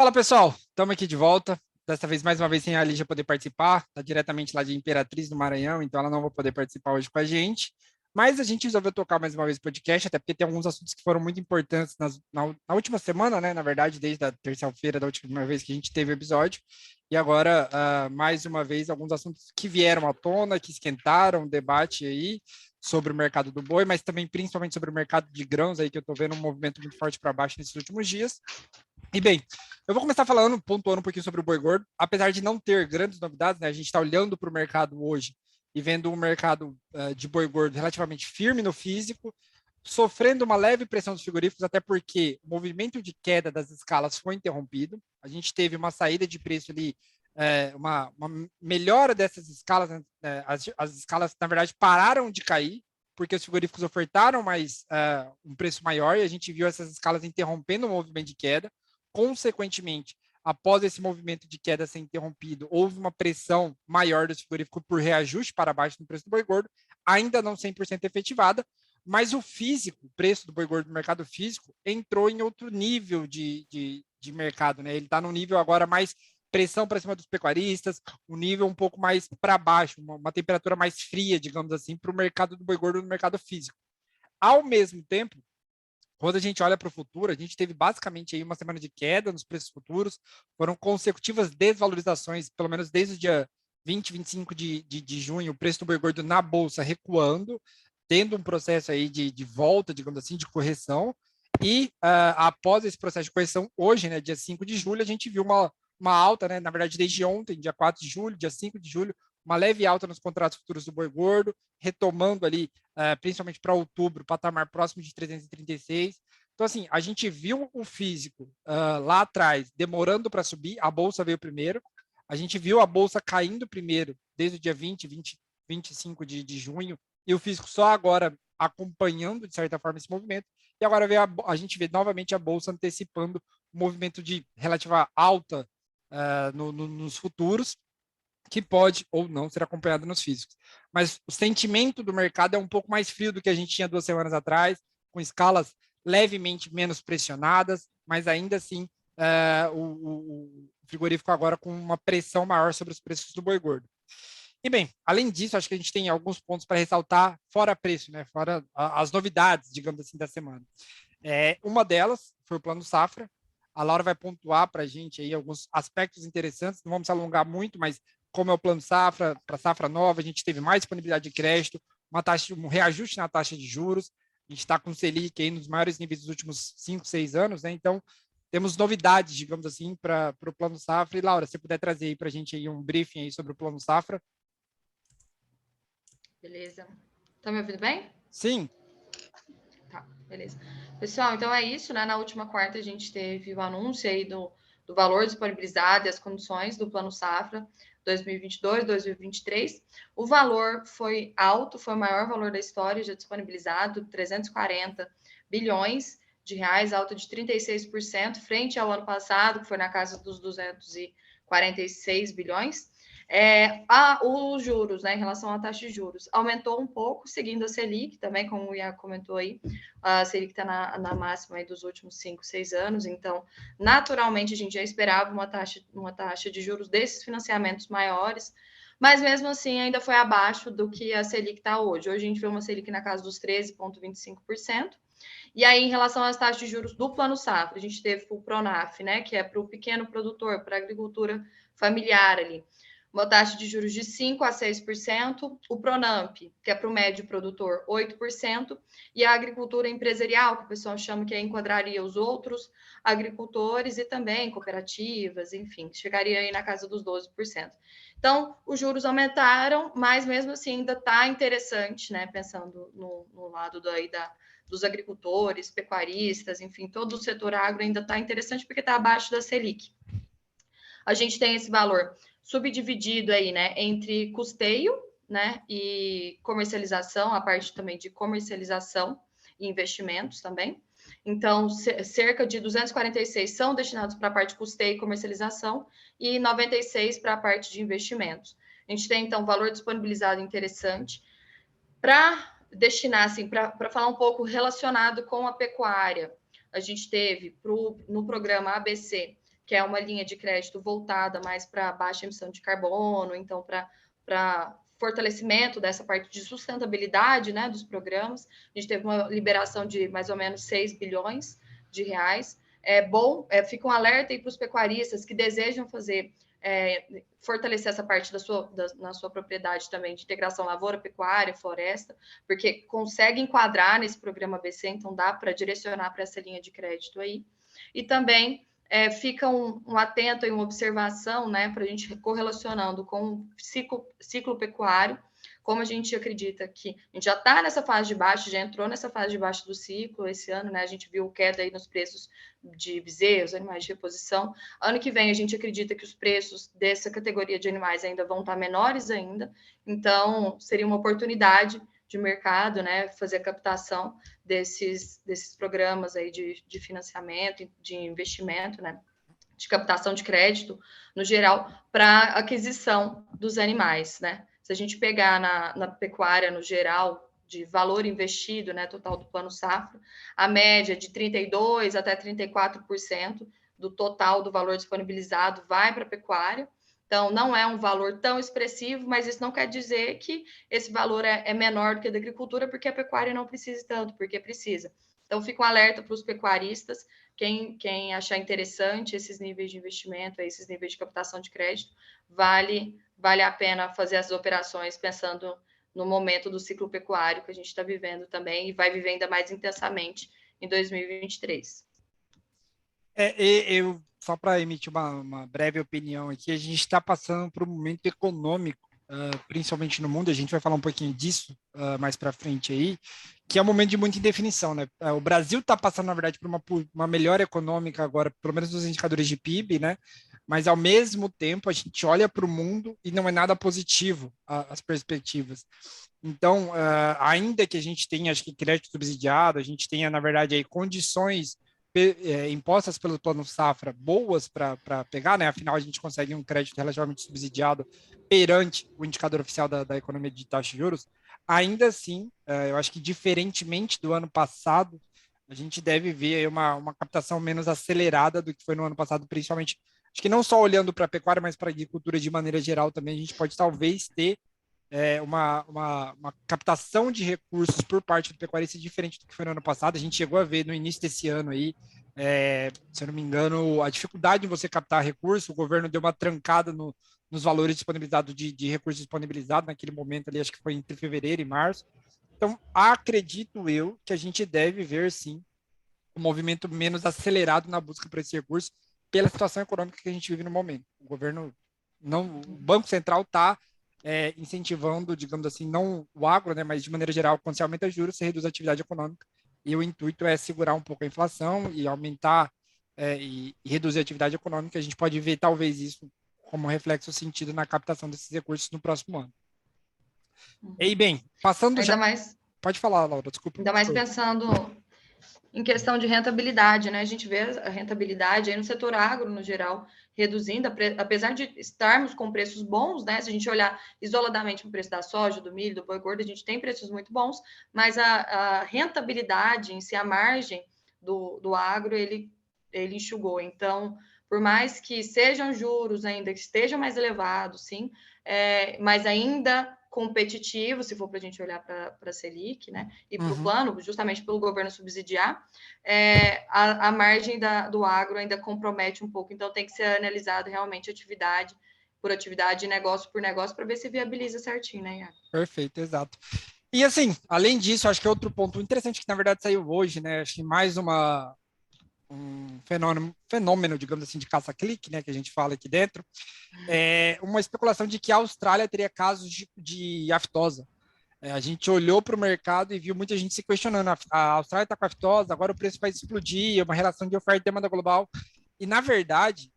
Fala pessoal, estamos aqui de volta. Dessa vez, mais uma vez, sem a Lígia poder participar, está diretamente lá de Imperatriz do Maranhão, então ela não vai poder participar hoje com a gente. Mas a gente resolveu tocar mais uma vez o podcast, até porque tem alguns assuntos que foram muito importantes na última semana, né? Na verdade, desde a terça-feira da última vez que a gente teve o episódio. E agora, mais uma vez, alguns assuntos que vieram à tona, que esquentaram o debate aí sobre o mercado do boi, mas também principalmente sobre o mercado de grãos aí, que eu estou vendo um movimento muito forte para baixo nesses últimos dias. E bem, eu vou começar falando, pontuando um pouquinho sobre o boi gordo. Apesar de não ter grandes novidades, né? A gente está olhando para o mercado hoje e vendo um mercado de boi gordo relativamente firme no físico, sofrendo uma leve pressão dos frigoríficos, até porque o movimento de queda das escalas foi interrompido. A gente teve uma saída de preço ali, uma melhora dessas escalas, né? As escalas, na verdade, pararam de cair, porque os frigoríficos ofertaram mais um preço maior e a gente viu essas escalas interrompendo o movimento de queda. Consequentemente, após esse movimento de queda ser interrompido, houve uma pressão maior do frigorífico por reajuste para baixo no preço do boi gordo, ainda não 100% efetivada, mas o físico, o preço do boi gordo no mercado físico, entrou em outro nível de mercado, né? Ele está no nível agora mais pressão para cima dos pecuaristas, um nível um pouco mais para baixo, uma temperatura mais fria, digamos assim, para o mercado do boi gordo no mercado físico. Ao mesmo tempo, quando a gente olha para o futuro, a gente teve basicamente aí uma semana de queda nos preços futuros, foram consecutivas desvalorizações, pelo menos desde o dia 20, 25 de junho, o preço do boi gordo na bolsa recuando, tendo um processo aí de volta, digamos assim, de correção. E após esse processo de correção, hoje, né, dia 5 de julho, a gente viu uma alta, né, na verdade, desde ontem, dia 4 de julho, dia 5 de julho, uma leve alta nos contratos futuros do boi gordo, retomando ali principalmente para outubro, patamar próximo de 336. Então, assim, a gente viu o físico lá atrás demorando para subir, a bolsa veio primeiro, a gente viu a bolsa caindo primeiro, desde o dia 25 de junho, e o físico só agora acompanhando, de certa forma, esse movimento, e agora a gente vê novamente a bolsa antecipando o movimento de relativa alta nos futuros, que pode ou não ser acompanhado nos físicos. Mas o sentimento do mercado é um pouco mais frio do que a gente tinha 2 semanas atrás, com escalas levemente menos pressionadas, mas ainda assim o frigorífico agora com uma pressão maior sobre os preços do boi gordo. E bem, além disso, acho que a gente tem alguns pontos para ressaltar fora preço, né? Fora as novidades, digamos assim, da semana. Uma delas foi o Plano Safra. A Laura vai pontuar para a gente aí alguns aspectos interessantes, não vamos se alongar muito, mas como é o Plano Safra, para safra nova, a gente teve mais disponibilidade de crédito, um reajuste na taxa de juros, a gente está com o Selic aí nos maiores níveis dos últimos 5, 6 anos, né? Então, temos novidades, digamos assim, para o Plano Safra. E, Laura, se puder trazer aí para a gente aí um briefing aí sobre o Plano Safra. Beleza. Tá me ouvindo bem? Sim. Tá, beleza. Pessoal, então é isso, né? Na última quarta a gente teve o anúncio aí do valor disponibilizado e as condições do Plano Safra 2022, 2023. O valor foi alto, foi o maior valor da história já disponibilizado, 340 bilhões de reais, alta de 36%, frente ao ano passado, que foi na casa dos 246 bilhões. Os juros, né, em relação à taxa de juros, aumentou um pouco, seguindo a Selic, também, como o Iago comentou aí, a Selic está na máxima aí dos últimos 5, 6 anos, então, naturalmente, a gente já esperava uma taxa de juros desses financiamentos maiores, mas mesmo assim ainda foi abaixo do que a Selic está hoje. Hoje a gente vê uma Selic na casa dos 13,25%. E aí, em relação às taxas de juros do Plano Safra, a gente teve o Pronaf, né, que é para o pequeno produtor, para a agricultura familiar ali, uma taxa de juros de 5% a 6%, o Pronamp, que é para o médio produtor, 8%, e a agricultura empresarial, que o pessoal chama que enquadraria os outros agricultores e também cooperativas, enfim, chegaria aí na casa dos 12%. Então, os juros aumentaram, mas mesmo assim ainda está interessante, né? Pensando no lado dos agricultores, pecuaristas, enfim, todo o setor agro ainda está interessante porque está abaixo da Selic. A gente tem esse valor subdividido aí, né, entre custeio, né, e comercialização, a parte também de comercialização e investimentos também. Então, cerca de 246 são destinados para a parte de custeio e comercialização e 96 para a parte de investimentos. A gente tem, então, valor disponibilizado interessante. Para destinar, assim, para falar um pouco relacionado com a pecuária, a gente teve no programa ABC, que é uma linha de crédito voltada mais para baixa emissão de carbono, então para fortalecimento dessa parte de sustentabilidade, né, dos programas. A gente teve uma liberação de mais ou menos 6 bilhões de reais. É bom, fica um alerta aí para os pecuaristas que desejam fazer, fortalecer essa parte na sua propriedade também, de integração lavoura, pecuária, floresta, porque consegue enquadrar nesse programa BC, então dá para direcionar para essa linha de crédito aí. E também fica um atento e uma observação, né, para a gente correlacionando com o ciclo pecuário, como a gente acredita que a gente já está nessa fase de baixo, já entrou nessa fase de baixo do ciclo esse ano, né? A gente viu queda aí nos preços de bezerros, animais de reposição. Ano que vem a gente acredita que os preços dessa categoria de animais ainda vão estar menores ainda, então seria uma oportunidade de mercado, né? Fazer a captação desses programas aí de financiamento, de investimento, né? De captação de crédito, no geral, para aquisição dos animais, né? Se a gente pegar na pecuária, no geral, de valor investido, né, total do plano safra, a média de 32% até 34% do total do valor disponibilizado vai para a pecuária. Então, não é um valor tão expressivo, mas isso não quer dizer que esse valor é menor do que a da agricultura, porque a pecuária não precisa tanto, porque precisa. Então, fica um alerta para os pecuaristas, quem achar interessante esses níveis de investimento, esses níveis de captação de crédito, vale a pena fazer as operações pensando no momento do ciclo pecuário que a gente está vivendo também e vai viver ainda mais intensamente em 2023. Eu, só para emitir uma breve opinião aqui, a gente está passando por um momento econômico, principalmente no mundo, a gente vai falar um pouquinho disso mais para frente aí, que é um momento de muita indefinição, né? O Brasil está passando, na verdade, por uma melhora econômica agora, pelo menos nos indicadores de PIB, né? Mas, ao mesmo tempo, a gente olha para o mundo e não é nada positivo as perspectivas. Então, ainda que a gente tenha, acho que, crédito subsidiado, a gente tenha, na verdade, aí, condições impostas pelo Plano Safra boas para pegar, né? Afinal, a gente consegue um crédito relativamente subsidiado perante o indicador oficial da economia de taxa de juros. Ainda assim, eu acho que diferentemente do ano passado, a gente deve ver uma captação menos acelerada do que foi no ano passado, principalmente, acho que não só olhando para a pecuária, mas para a agricultura de maneira geral também, a gente pode talvez ter uma captação de recursos por parte do pecuarista diferente do que foi no ano passado. A gente chegou a ver no início desse ano aí, se eu não me engano, a dificuldade em você captar recurso, o governo deu uma trancada nos valores disponibilizados de recursos disponibilizados naquele momento ali, acho que foi entre fevereiro e março. Então, acredito eu que a gente deve ver, sim, um movimento menos acelerado na busca por esse recurso pela situação econômica que a gente vive no momento. O governo, não, o Banco Central está incentivando, digamos assim, não o agro, né, mas de maneira geral, quando se aumenta juros, se reduz a atividade econômica, e o intuito é segurar um pouco a inflação e aumentar e reduzir a atividade econômica. A gente pode ver, talvez, isso como reflexo sentido na captação desses recursos no próximo ano. E bem, passando ainda já... Mais, Pode falar, Laura, desculpa. ainda mais pensando em questão de rentabilidade, né? A gente vê a rentabilidade aí no setor agro, no geral, reduzindo, apesar de estarmos com preços bons, né? Se a gente olhar isoladamente o preço da soja, do milho, do boi gordo, a gente tem preços muito bons, mas a rentabilidade em si, a margem do agro, ele enxugou. Então, por mais que sejam juros ainda que estejam mais elevados, sim, mas ainda competitivo, se for para a gente olhar para a Selic, né, e para o plano, justamente pelo governo subsidiar, a margem do agro ainda compromete um pouco, então tem que ser analisado realmente atividade por atividade, negócio por negócio, para ver se viabiliza certinho, né, Iago? Perfeito, exato. E assim, além disso, acho que outro ponto interessante que na verdade saiu hoje, né, acho que mais um fenômeno, digamos assim, de caça-clique, né, que a gente fala aqui dentro, é uma especulação de que a Austrália teria casos de aftosa. A gente olhou para o mercado e viu muita gente se questionando. A Austrália está com aftosa, agora o preço vai explodir, é uma relação de oferta e demanda global. E, na verdade,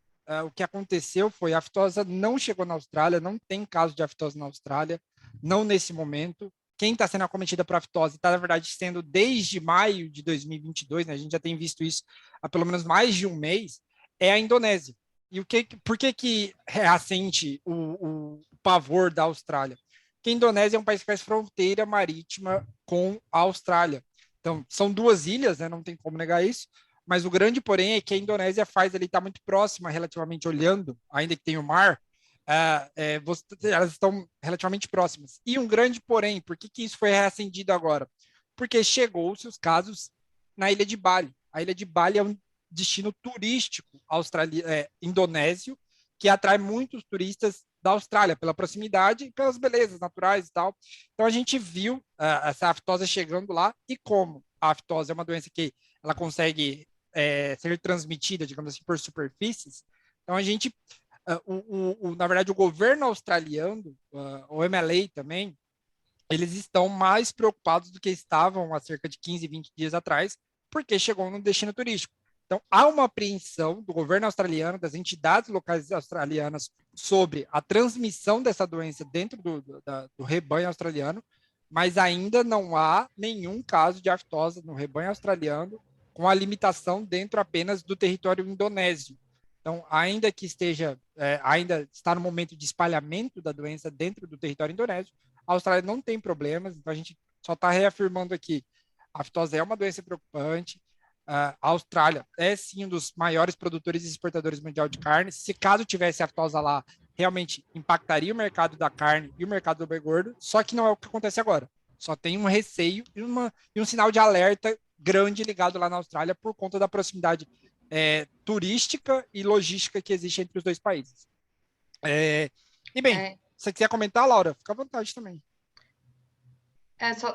o que aconteceu foi a aftosa não chegou na Austrália, não tem caso de aftosa na Austrália, não nesse momento. Quem está sendo acometida por aftosa está, na verdade, sendo desde maio de 2022, né? A gente já tem visto isso há pelo menos mais de um mês, é a Indonésia. E por que reacende o pavor da Austrália? Porque a Indonésia é um país que faz fronteira marítima com a Austrália. Então, são duas ilhas, né? Não tem como negar isso, mas o grande porém é que a Indonésia faz ali, está muito próxima, relativamente olhando, ainda que tenha o mar, elas estão relativamente próximas. E um grande porém, por que isso foi reacendido agora? Porque chegou-se os casos na Ilha de Bali. A Ilha de Bali é um destino turístico indonésio, que atrai muitos turistas da Austrália, pela proximidade e pelas belezas naturais e tal. Então a gente viu essa aftosa chegando lá, e como a aftose é uma doença que ela consegue ser transmitida, digamos assim, por superfícies, então a gente, na verdade, o governo australiano, o MLA também, eles estão mais preocupados do que estavam há cerca de 15, 20 dias atrás, porque chegou no destino turístico. Então, há uma apreensão do governo australiano, das entidades locais australianas, sobre a transmissão dessa doença dentro do rebanho australiano, mas ainda não há nenhum caso de aftose no rebanho australiano, com a limitação dentro apenas do território indonésio. Então, ainda está no momento de espalhamento da doença dentro do território indonésio, a Austrália não tem problemas, então a gente só está reafirmando aqui, a aftose é uma doença preocupante, a Austrália é sim um dos maiores produtores e exportadores mundial de carne. Se caso tivesse aftosa lá, realmente impactaria o mercado da carne e o mercado do boi gordo, só que não é o que acontece agora. Só tem um receio e um sinal de alerta grande ligado lá na Austrália por conta da proximidade turística e logística que existe entre os dois países. E bem, se você quiser comentar, Laura, fica à vontade também.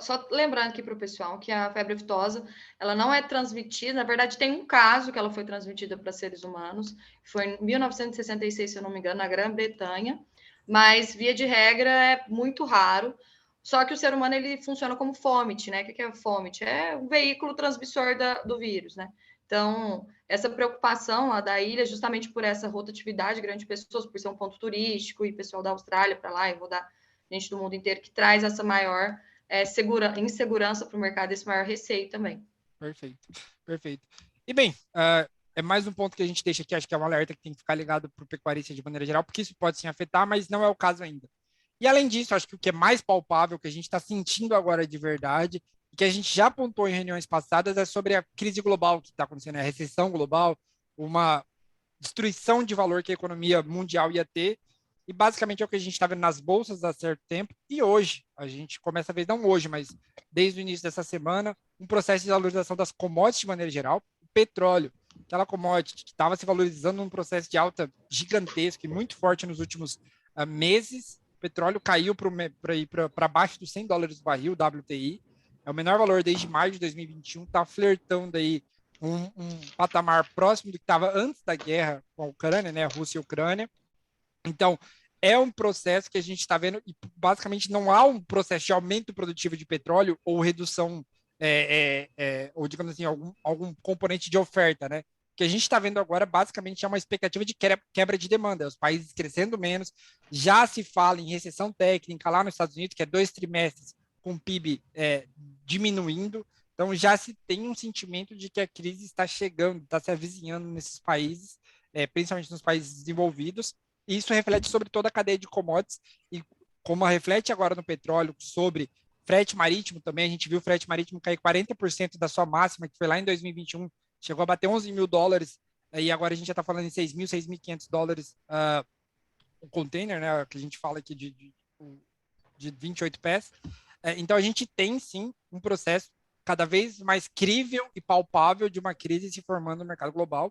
Só lembrando aqui para o pessoal que a febre aftosa, ela não é transmitida, na verdade tem um caso que ela foi transmitida para seres humanos, foi em 1966, se eu não me engano, na Grã-Bretanha, mas via de regra é muito raro, só que o ser humano ele funciona como fômite, né? O que é fômite? É um veículo transmissor do vírus, né? Então, essa preocupação lá da ilha, justamente por essa rotatividade de grandes pessoas, por ser um ponto turístico, e pessoal da Austrália para lá, e rodar gente do mundo inteiro, que traz essa maior insegurança para o mercado, esse maior receio também. Perfeito, perfeito. E bem, é mais um ponto que a gente deixa aqui, acho que é um alerta que tem que ficar ligado para o pecuarista de maneira geral, porque isso pode sim afetar, mas não é o caso ainda. E além disso, acho que o que é mais palpável, que a gente está sentindo agora de verdade, e que a gente já apontou em reuniões passadas, é sobre a crise global que está acontecendo, a recessão global, uma destruição de valor que a economia mundial ia ter, e basicamente é o que a gente está vendo nas bolsas há certo tempo, e hoje, a gente começa a ver, não hoje, mas desde o início dessa semana, um processo de valorização das commodities de maneira geral, o petróleo, aquela commodity que estava se valorizando num processo de alta gigantesco e muito forte nos últimos meses, o petróleo caiu para baixo dos $100 o barril, WTI, é o menor valor desde maio de 2021, está flertando aí um patamar próximo do que estava antes da guerra com a Ucrânia, né, a Rússia e a Ucrânia. Então, é um processo que a gente está vendo, e basicamente não há um processo de aumento produtivo de petróleo ou redução, ou digamos assim, algum componente de oferta, né? O que a gente está vendo agora, basicamente, é uma expectativa de quebra de demanda, os países crescendo menos, já se fala em recessão técnica lá nos Estados Unidos, que é 2 trimestres com o PIB diminuindo, então já se tem um sentimento de que a crise está chegando, está se avizinhando nesses países, principalmente nos países desenvolvidos, e isso reflete sobre toda a cadeia de commodities, e como reflete agora no petróleo, sobre frete marítimo também, a gente viu o frete marítimo cair 40% da sua máxima, que foi lá em 2021, chegou a bater $11 mil, e agora a gente já está falando em $6.500 um container, né, que a gente fala aqui de 28 pés. Então a gente tem sim um processo cada vez mais crível e palpável de uma crise se formando no mercado global,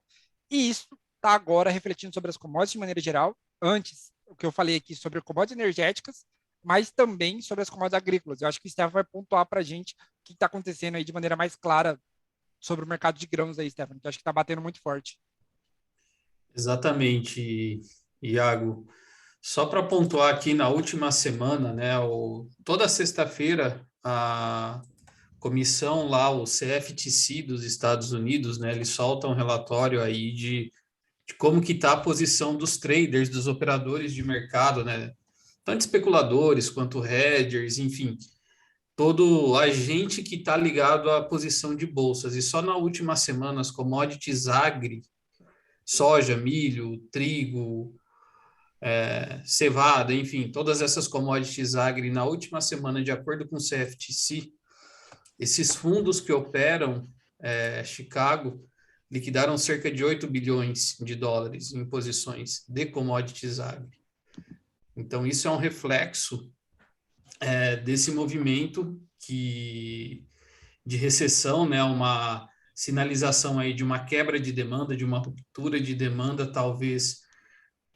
e isso está agora refletindo sobre as commodities de maneira geral. Antes, o que eu falei aqui sobre commodities energéticas, mas também sobre as commodities agrícolas. Eu acho que o Stefan vai pontuar para a gente o que está acontecendo aí de maneira mais clara sobre o mercado de grãos aí, Stefan, que eu acho que está batendo muito forte. Exatamente, Iago. Só para pontuar aqui, na última semana, né, toda sexta-feira, a comissão lá, o CFTC dos Estados Unidos, né, eles soltam um relatório aí de como que está a posição dos traders, dos operadores de mercado, né, tanto especuladores quanto hedgers, enfim, todo agente que está ligado à posição de bolsas. E só na última semana, as commodities agri, soja, milho, trigo, cevada, enfim, todas essas commodities agri, na última semana, de acordo com o CFTC, esses fundos que operam Chicago, liquidaram cerca de 8 bilhões de dólares em posições de commodities agro. Então, isso é um reflexo desse movimento de recessão, né, uma sinalização aí de uma quebra de demanda, de uma ruptura de demanda, talvez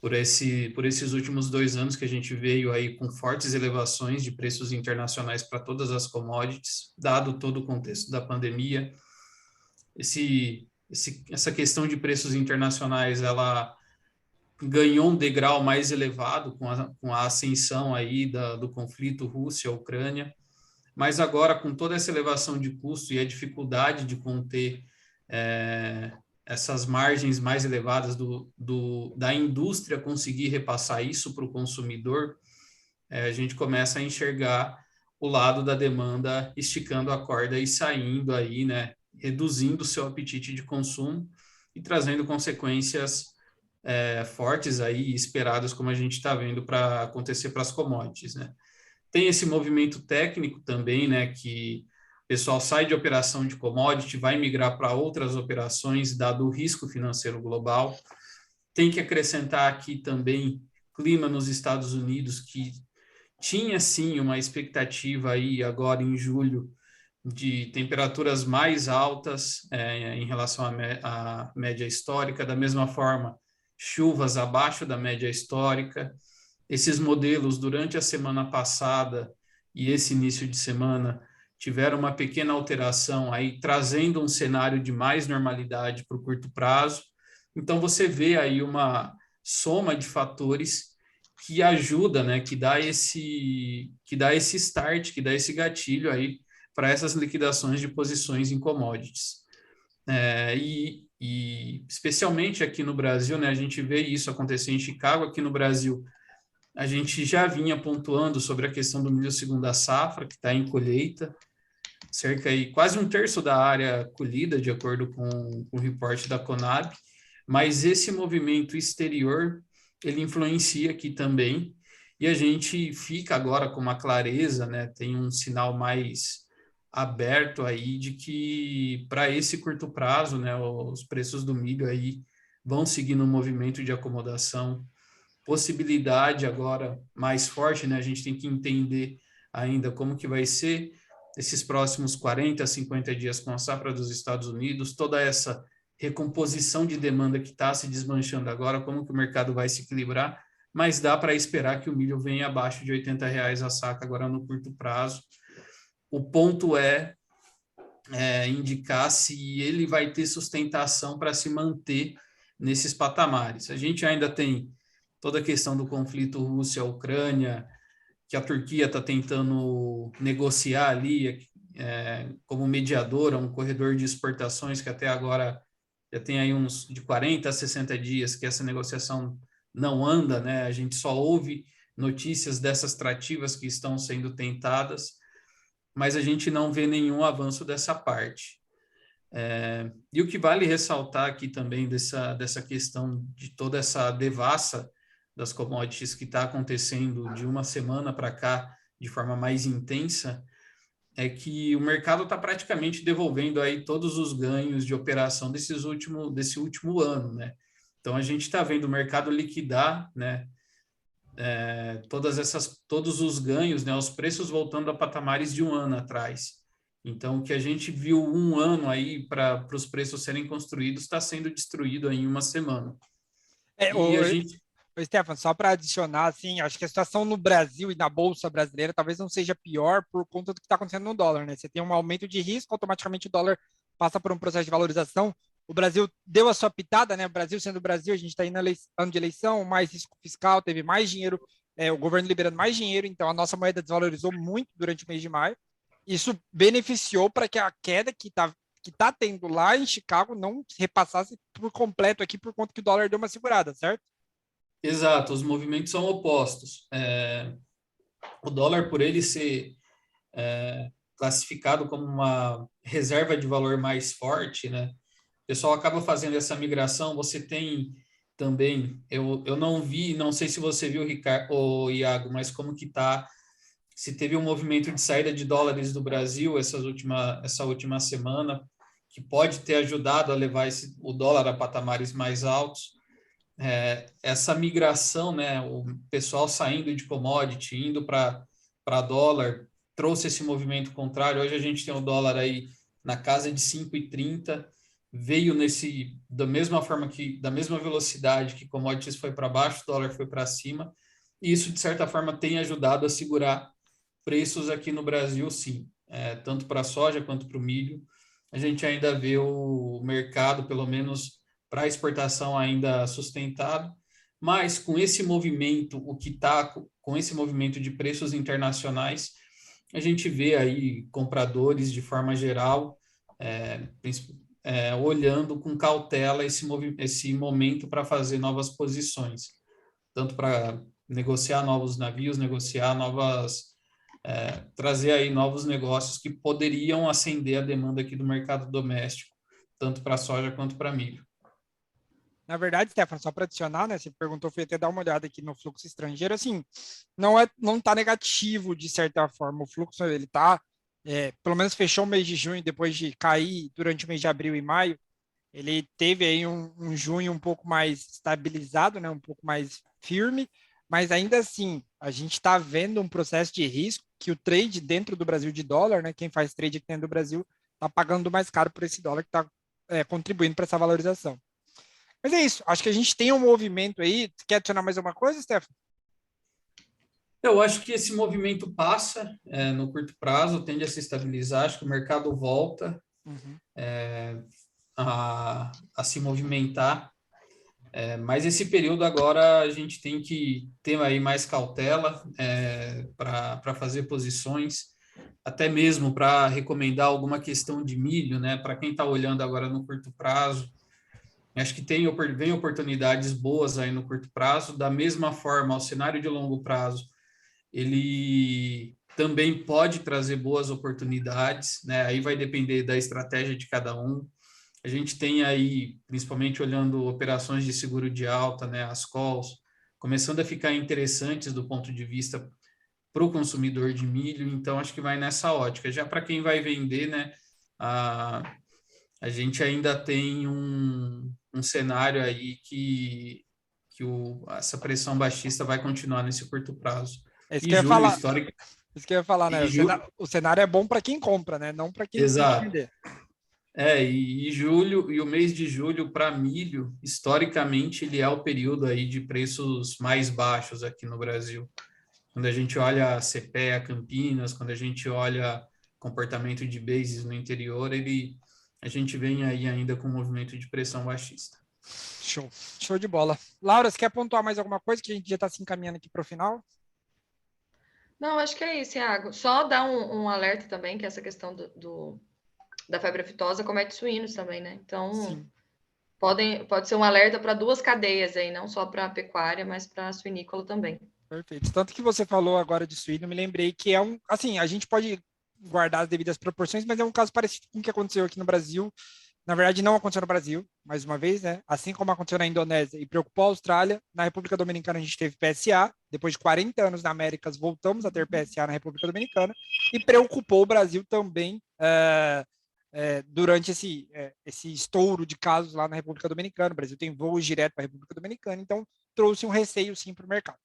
por esses últimos 2 anos que a gente veio aí com fortes elevações de preços internacionais para todas as commodities, dado todo o contexto da pandemia. Essa questão de preços internacionais, ela ganhou um degrau mais elevado com a ascensão aí do conflito Rússia-Ucrânia, mas agora com toda essa elevação de custo e a dificuldade de conter essas margens mais elevadas da indústria conseguir repassar isso para o consumidor, a gente começa a enxergar o lado da demanda esticando a corda e saindo aí, né, reduzindo o seu apetite de consumo e trazendo consequências fortes aí, esperadas, como a gente está vendo para acontecer para as commodities, né? Tem esse movimento técnico também, né, que o pessoal sai de operação de commodity, vai migrar para outras operações, dado o risco financeiro global. Tem que acrescentar aqui também clima nos Estados Unidos, que tinha sim uma expectativa aí agora em julho de temperaturas mais altas em relação à média histórica, da mesma forma, chuvas abaixo da média histórica. Esses modelos, durante a semana passada e esse início de semana, tiveram uma pequena alteração aí, trazendo um cenário de mais normalidade para o curto prazo. Então, você vê aí uma soma de fatores que ajuda, né, que dá esse start, que dá esse gatilho aí para essas liquidações de posições em commodities. E especialmente aqui no Brasil, né, a gente vê isso acontecer em Chicago. Aqui no Brasil, a gente já vinha pontuando sobre a questão do milho segunda safra, que está em colheita, cerca aí quase 1/3 da área colhida, de acordo com o reporte da Conab, mas esse movimento exterior, ele influencia aqui também, e a gente fica agora com uma clareza, né, tem um sinal mais aberto aí de que para esse curto prazo, né, os preços do milho aí vão seguir no movimento de acomodação. Possibilidade agora mais forte, né, a gente tem que entender ainda como que vai ser esses próximos 40 a 50 dias com a safra dos Estados Unidos, toda essa recomposição de demanda que está se desmanchando agora, como que o mercado vai se equilibrar, mas dá para esperar que o milho venha abaixo de R$ 80 a saca agora no curto prazo. O ponto é indicar se ele vai ter sustentação para se manter nesses patamares. A gente ainda tem toda a questão do conflito Rússia-Ucrânia, que a Turquia está tentando negociar ali como mediadora, um corredor de exportações que até agora já tem aí uns de 40 a 60 dias que essa negociação não anda, né? A gente só ouve notícias dessas tratativas que estão sendo tentadas, mas a gente não vê nenhum avanço dessa parte. E o que vale ressaltar aqui também dessa questão de toda essa devassa das commodities que está acontecendo de uma semana para cá de forma mais intensa, é que o mercado está praticamente devolvendo aí todos os ganhos de operação desse último ano, né? Então, a gente está vendo o mercado liquidar, né, todos os ganhos, né, os preços voltando a patamares de um ano atrás. Então, o que a gente viu um ano aí para os preços serem construídos está sendo destruído aí em uma semana. Stefan, só para adicionar, assim, acho que a situação no Brasil e na Bolsa brasileira talvez não seja pior por conta do que está acontecendo no dólar, né? Você tem um aumento de risco, automaticamente o dólar passa por um processo de valorização. O Brasil deu a sua pitada, né? O Brasil sendo o Brasil, a gente está indo ano de eleição, mais risco fiscal, teve mais dinheiro, o governo liberando mais dinheiro, então a nossa moeda desvalorizou muito durante o mês de maio. Isso beneficiou para que a queda que está tendo lá em Chicago não repassasse por completo aqui por conta que o dólar deu uma segurada, certo? Exato, os movimentos são opostos. O dólar, por ele ser classificado como uma reserva de valor mais forte, né? O pessoal acaba fazendo essa migração. Você tem também, eu não vi, não sei se você viu, Ricardo ou Iago, mas como que está, se teve um movimento de saída de dólares do Brasil essa última semana, que pode ter ajudado a levar o dólar a patamares mais altos. Essa migração, né, o pessoal saindo de commodity, indo para dólar, trouxe esse movimento contrário. Hoje a gente tem o dólar aí na casa de 5,30, veio da mesma forma da mesma velocidade que commodities foi para baixo, o dólar foi para cima, e isso, de certa forma, tem ajudado a segurar preços aqui no Brasil, sim, tanto para a soja quanto para o milho. A gente ainda vê o mercado, pelo menos para exportação, ainda sustentado, mas com esse movimento, com esse movimento de preços internacionais, a gente vê aí compradores, de forma geral, olhando com cautela esse momento para fazer novas posições, tanto para negociar novos navios, trazer aí novos negócios que poderiam acender a demanda aqui do mercado doméstico, tanto para soja quanto para milho. Na verdade, Stefano, só para adicionar, né? Você perguntou, fui até dar uma olhada aqui no fluxo estrangeiro, assim, não está negativo de certa forma. O fluxo ele está, pelo menos fechou o mês de junho, depois de cair durante o mês de abril e maio, ele teve aí um junho um pouco mais estabilizado, né? Um pouco mais firme, mas ainda assim a gente está vendo um processo de risco que o trade dentro do Brasil de dólar, né? Quem faz trade aqui dentro do Brasil está pagando mais caro por esse dólar que está contribuindo para essa valorização. Mas é isso, acho que a gente tem um movimento aí. Quer adicionar mais alguma coisa, Stefano? Eu acho que esse movimento passa no curto prazo, tende a se estabilizar, acho que o mercado volta a se movimentar, mas esse período agora a gente tem que ter aí mais cautela para fazer posições, até mesmo para recomendar alguma questão de milho, né? Para quem está olhando agora no curto prazo, acho que vem oportunidades boas aí no curto prazo. Da mesma forma, o cenário de longo prazo, ele também pode trazer boas oportunidades, né? Aí vai depender da estratégia de cada um. A gente tem aí, principalmente olhando operações de seguro de alta, né? As calls, começando a ficar interessantes do ponto de vista para o consumidor de milho. Então, acho que vai nessa ótica. Já para quem vai vender, né? A gente ainda tem um cenário aí que essa pressão baixista vai continuar nesse curto prazo. É isso E que eu ia julho, falar. histórico. Isso que eu ia falar, né? O cenário é bom para quem compra, né? Não para quem tem que Exato. vender. E julho, e o mês de julho para milho, historicamente, ele é o período aí de preços mais baixos aqui no Brasil. Quando a gente olha a CPEA Campinas, quando a gente olha comportamento de bases no interior, a gente vem aí ainda com um movimento de pressão baixista. Show de bola. Laura, você quer pontuar mais alguma coisa que a gente já está se encaminhando aqui para o final? Não, acho que é isso, Iago. Só dar um alerta também, que essa questão da febre aftosa comete suínos também, né? Então, pode ser um alerta para duas cadeias aí, não só para a pecuária, mas para a suinícola também. Perfeito. Tanto que você falou agora de suíno, me lembrei que assim, a gente pode guardar as devidas proporções, mas é um caso parecido com o que aconteceu aqui no Brasil. Na verdade, não aconteceu no Brasil, mais uma vez, né? Assim como aconteceu na Indonésia e preocupou a Austrália, na República Dominicana a gente teve PSA. Depois de 40 anos na América, voltamos a ter PSA na República Dominicana e preocupou o Brasil também durante esse estouro de casos lá na República Dominicana. O Brasil tem voos direto para a República Dominicana, então trouxe um receio sim para o mercado.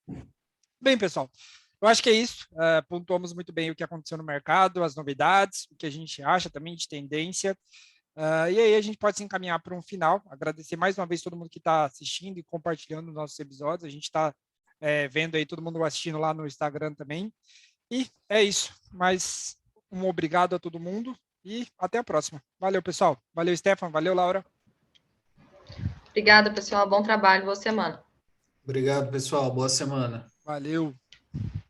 Bem, pessoal, eu acho que é isso. Pontuamos muito bem o que aconteceu no mercado, as novidades, o que a gente acha também de tendência. E aí a gente pode se encaminhar para um final. Agradecer mais uma vez todo mundo que está assistindo e compartilhando os nossos episódios. A gente está vendo aí todo mundo assistindo lá no Instagram também. E é isso. Mais um obrigado a todo mundo e até a próxima. Valeu, pessoal. Valeu, Stefano. Valeu, Laura. Obrigada, pessoal. Bom trabalho. Boa semana. Obrigado, pessoal. Boa semana. Valeu.